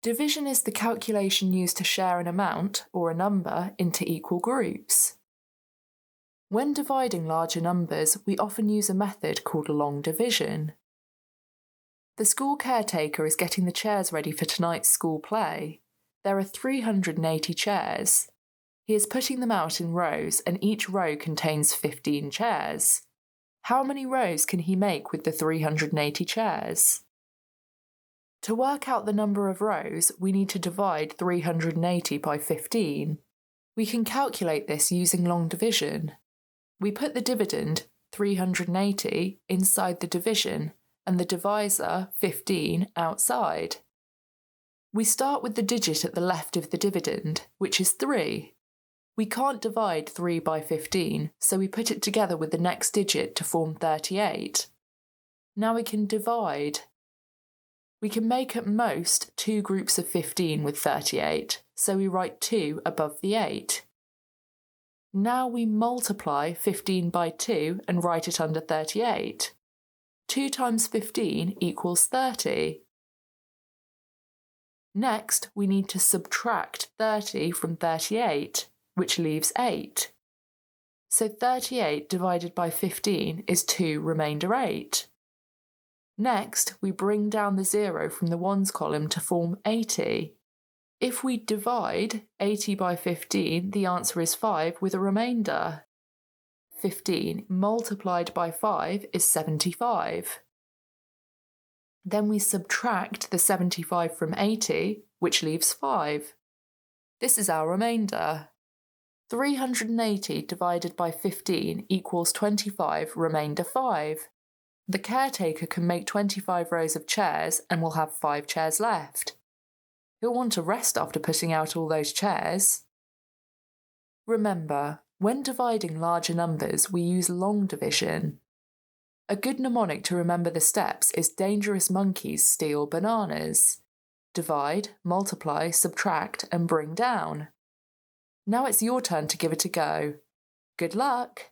Division is the calculation used to share an amount, or a number, into equal groups. When dividing larger numbers, we often use a method called long division. The school caretaker is getting the chairs ready for tonight's school play. There are 380 chairs. He is putting them out in rows, and each row contains 15 chairs. How many rows can he make with the 380 chairs? To work out the number of rows, we need to divide 380 by 15. We can calculate this using long division. We put the dividend, 380, inside the division, and the divisor, 15, outside. We start with the digit at the left of the dividend, which is 3. We can't divide 3 by 15, so we put it together with the next digit to form 38. Now we can divide. We can make at most 2 groups of 15 with 38, so we write 2 above the 8. Now we multiply 15 by 2 and write it under 38. 2 times 15 equals 30. Next, we need to subtract 30 from 38, which leaves 8. So 38 divided by 15 is 2 remainder 8. Next, we bring down the 0 from the ones column to form 80. If we divide 80 by 15, the answer is 5 with a remainder. 15 multiplied by 5 is 75. Then we subtract the 75 from 80, which leaves 5. This is our remainder. 380 divided by 15 equals 25, remainder 5. The caretaker can make 25 rows of chairs and will have 5 chairs left. He'll want to rest after putting out all those chairs. Remember, when dividing larger numbers, we use long division. A good mnemonic to remember the steps is dangerous monkeys steal bananas. Divide, multiply, subtract, and bring down. Now it's your turn to give it a go. Good luck!